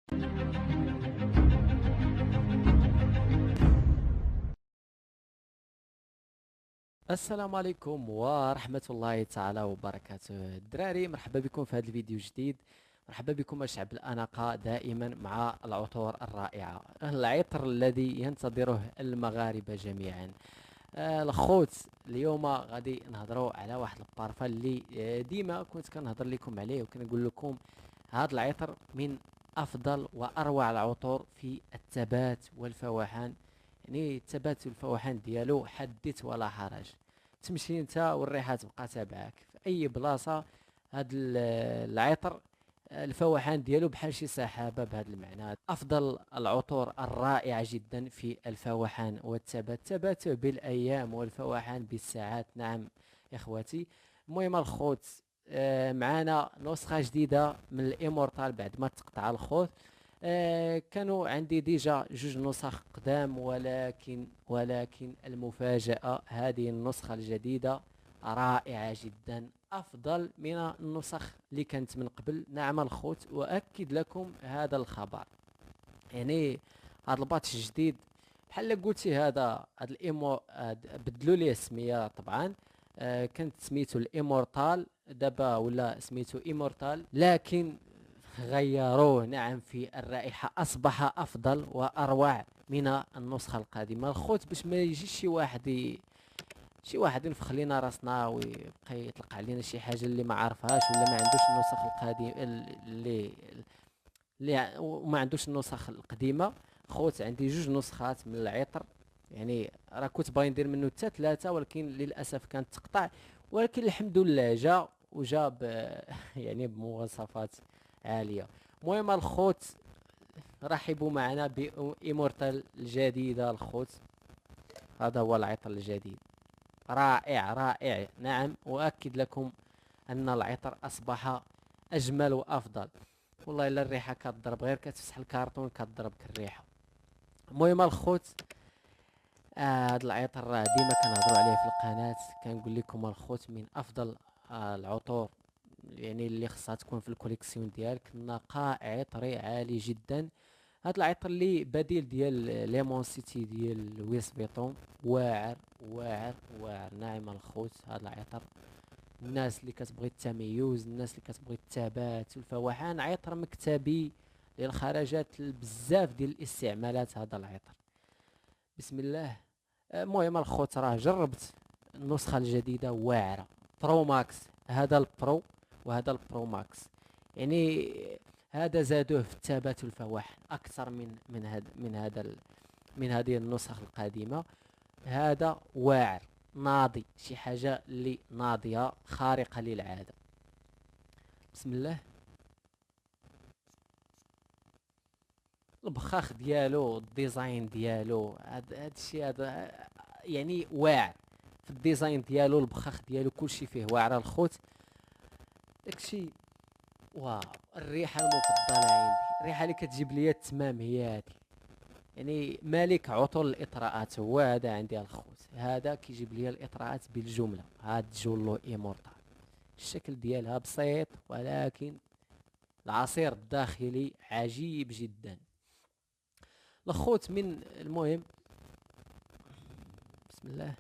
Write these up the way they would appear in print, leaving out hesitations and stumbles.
السلام عليكم ورحمة الله تعالى وبركاته. الدراري، مرحبا بكم في هذا الفيديو الجديد. مرحبا بكم الشعب الأنقة دائما مع العطور الرائعة، العطر الذي ينتظره المغاربة جميعا. الخوت، اليوم غادي نهضروا على واحد البارفان اللي ديما كنت كنهضر لكم عليه وكنقول لكم هذا العطر من أفضل وأروع العطور في الثبات والفوحان. يعني الثبات والفوحان ديالو حدث ولا حرج. تمشي انت والريحه تبقى تابعك في اي بلاصه. هاد العطر الفوحان ديالو بحال شي سحابه، بهذا المعنى افضل العطور الرائعه جدا في الفوحان والثبات. ثباته بالايام والفوحان بالساعات، نعم يا اخواتي. المهم الخوت، معانا نسخه جديده من الامورتال بعد ما تقطع الخوت. كانوا عندي ديجا جوج نسخ قدام، ولكن المفاجأة هذه النسخة الجديدة رائعة جدا، أفضل من النسخ اللي كانت من قبل. نعم الخوت، وأكد لكم هذا الخبر. يعني هذا الباتش الجديد بحال قلتي، هذا بدلوا ليه السمية طبعا. كانت سميتو الامورتال، دابا ولا سميتو ايمورتال، لكن غيروه. نعم، في الرائحة أصبح أفضل وأروع من النسخة القادمة. الخوت، باش ما يجيش شي واحد ينفخ لينا راسنا ويبقى يطلق علينا شي حاجة اللي ما عارفهاش، ولا ما عندوش النسخ القديم وما عندوش النسخ القديمة. خوت، عندي جوج نسخات من العطر. يعني راه كنت باغي ندير منه حتى ثلاثة، ولكن للأسف كانت تقطع. ولكن الحمد لله جا يعني بمواصفات عالية. المهم الخوت، رحبوا معنا بإيمورتال الجديدة. الخوت، هذا هو العطر الجديد، رائع رائع. نعم، أؤكد لكم أن العطر أصبح أجمل وأفضل. والله إلا الريحة كتضرب، غير كتفتح الكارطون كتضربك الريحة. المهم الخوت، هاد العطر راه ديما كنهضروا عليه في القناة. كنقول لكم الخوت من أفضل العطور، يعني اللي خصها تكون في الكوليكسيون ديالك. نقاء عطري عالي جدا. هاد العطر اللي بديل ديال ليمون سيتي ديال لويس فيتون، واعر واعر واعر. ناعم الخوت، هاد العطر الناس اللي كتبغي التميز، الناس اللي كتبغي الثبات والفوحان، عطر مكتبي للخرجات بزاف ديال الاستعمالات. هذا العطر بسم الله. المهم الخوت، راه جربت النسخة الجديدة واعرة. برو ماكس، هذا البرو وهذا البرو ماكس. يعني هذا زادوه في الثبات والفواح اكثر من هذه النسخ القديمة. هذا واعر ناضي، شي حاجة اللي ناضية خارقة للعادة. بسم الله. البخاخ ديالو، الديزاين ديالو، هاد الشيء هذا يعني واعر في الديزاين ديالو. البخاخ ديالو كلشي فيه واعر الخوت. داكشي واو. الريحة المفضلة عندي، الريحة اللي كتجيب ليا التمام هي هادي. يعني مالك عطل الاطراءات هو هذا عندي الخوت. هذا كيجيب لي الاطراءات بالجمله. هاد جولو ايمورتال، الشكل ديالها بسيط، ولكن العصير الداخلي عجيب جدا. الخوت من المهم، بسم الله.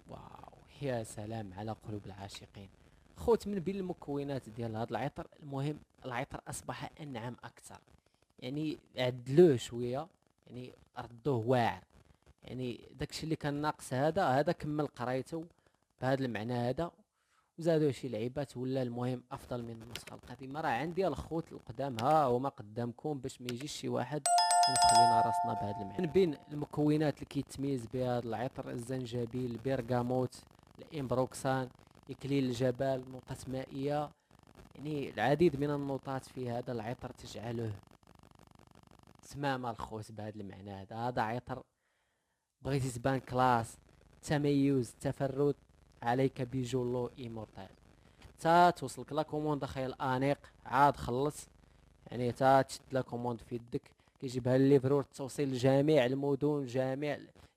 واو، يا سلام على قلوب العاشقين. خوت، من بين المكونات ديال هذا العطر، المهم العطر اصبح انعم اكثر. يعني عدلوه شويه، يعني ردوه واعر. يعني داكشي اللي كان ناقص هذا كمل قرايته بهذا المعنى هذا، وزادوا شي لعيبات ولا المهم افضل من النسخه القديمه. راه عندي الخوت القدام ها هما قدامكم، باش ما يجيش شي واحد يخلينا راسنا بهذا المعنى. من بين المكونات اللي كيتميز بهذا العطر، الزنجبيل، البرغاموت، الامبروكسان، اكليل الجبل، نقط مائيه. يعني العديد من النقاط في هذا العطر تجعله تمام الخوت بهذا المعنى هذا عطر بغيتي تبان كلاس، تميز، تفرد، عليك بجولو ايمورتال. تا توصلك لا كوموند خيال انيق عاد خلص. يعني تا تشد لا كوموند في يدك، كيجيبها الليفرور التوصيل لجميع المدن،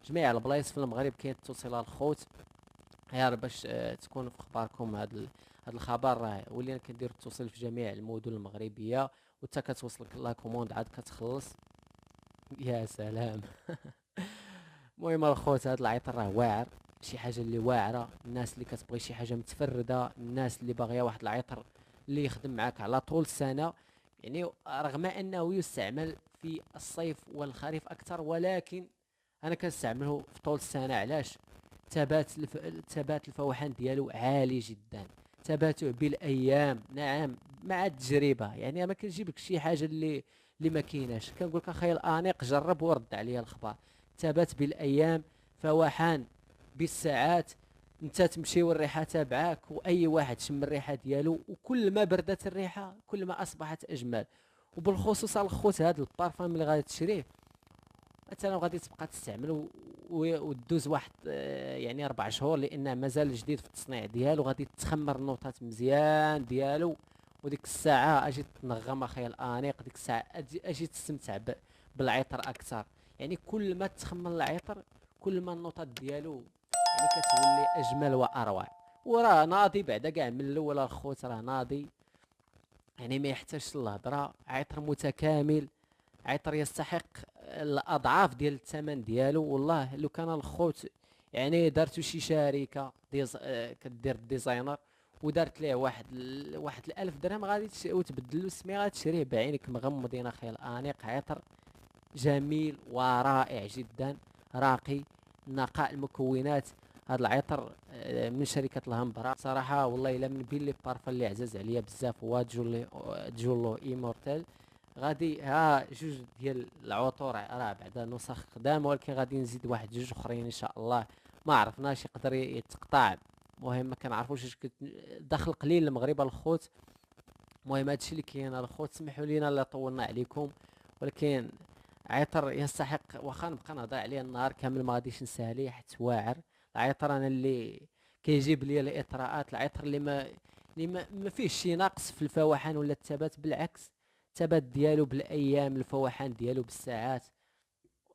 جميع البلايص في المغرب كاين التوصيل الخوت. غير باش تكون في اخباركم. هذا الخبر راه ولينا كنديرو التوصيل في جميع المدن المغربيه، وانت كتوصلك لا كوموند عاد كتخلص. يا سلام. المهم الخوت، هذا العطر راه واعر، شي حاجه اللي واعره. الناس اللي كتبغي شي حاجه متفرده، الناس اللي باغيه واحد العطر اللي يخدم معاك على طول السنه. يعني رغم انه يستعمل في الصيف والخريف اكثر، ولكن انا كنستعمله في طول السنه. علاش؟ ثبات الفوحان ديالو عالي جدا، ثباته بالايام. نعم، مع التجربه. يعني ما كنجيب لك شي حاجه اللي ما كايناش. كنقول لك اخي الانيق جرب ورد عليا الخبر. ثبات بالايام، فوحان بالساعات. انت تمشي والريحه تابعاك، واي واحد شم الريحه ديالو، وكل ما بردت الريحه كل ما اصبحت اجمل. وبالخصوص الخوت، هذا البارفان اللي غادي تشريه مثلا غادي تبقى تستعمل وتدوز واحد يعني 4 شهور، لان مازال جديد في التصنيع ديالو. غادي تخمر النوتات مزيان ديالو، وديك الساعه اجي تنغم اخي الانيق. ديك الساعه اجي تستمتع بالعطر اكثر. يعني كل ما تخمر العطر كل ما النوتات ديالو يعني كتولي اجمل واروع. وراه ناضي بعدا كاع من الاول الخوت، راه ناضي. يعني ما يحتاجش الهضره، عطر متكامل، عطر يستحق الاضعاف ديال الثمن ديالو. والله لو كان الخوت يعني درتو شي شركه كدير الديزاينر، ودارت ليه واحد 1000 درهم، غادي وتبدل له السميه، غتشريه بعينك مغمضين اخي الانيق. عطر جميل ورائع جدا، راقي، نقاء المكونات. هذا العطر من شركة الهمبرا صراحة. والله الا من بين لي بارفان اللي عزاز عليا بزاف هو جولو ايمورتال. غادي ها جوج ديال العطور راه بعدا نسخ قدام، ولكن غادي نزيد واحد جوج اخرين ان شاء الله. ما عرفناش يقدر يتقطع. المهم ما كنعرفوش اش دخل قليل المغرب الخوت. المهم هادشي اللي كاين الخوت. سمحوا لينا لا طولنا عليكم، ولكن عطر يستحق. واخا نبقى نهضر عليه النهار كامل ما غاديش نسالي حيت واعر. العطر انا اللي كيجيب لي الاطراءات، العطر اللي ما فيهش شي نقص في الفوحان ولا الثبات، بالعكس الثبات ديالو بالايام، الفوحان ديالو بالساعات.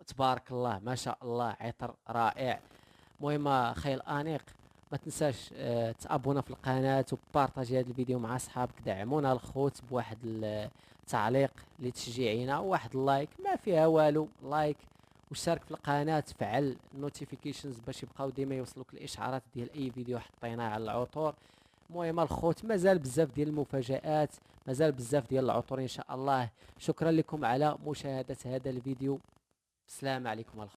تبارك الله ما شاء الله، عطر رائع. المهم اخي الانيق، ما تنساش تابونا في القناه وبارطاجي هذا الفيديو مع اصحابك. دعمونا الخوت بواحد التعليق لتشجيعنا، وواحد اللايك ما فيها والو، لايك واشترك في القناه، فعل النوتيفيكيشنز باش يبقاو ديما يوصلوك الاشعارات ديال اي فيديو حطيناه على العطور. المهم الخوت، مازال بزاف ديال المفاجآت، مازال بزاف ديال العطور ان شاء الله. شكرا لكم على مشاهده هذا الفيديو. السلام عليكم الخوت.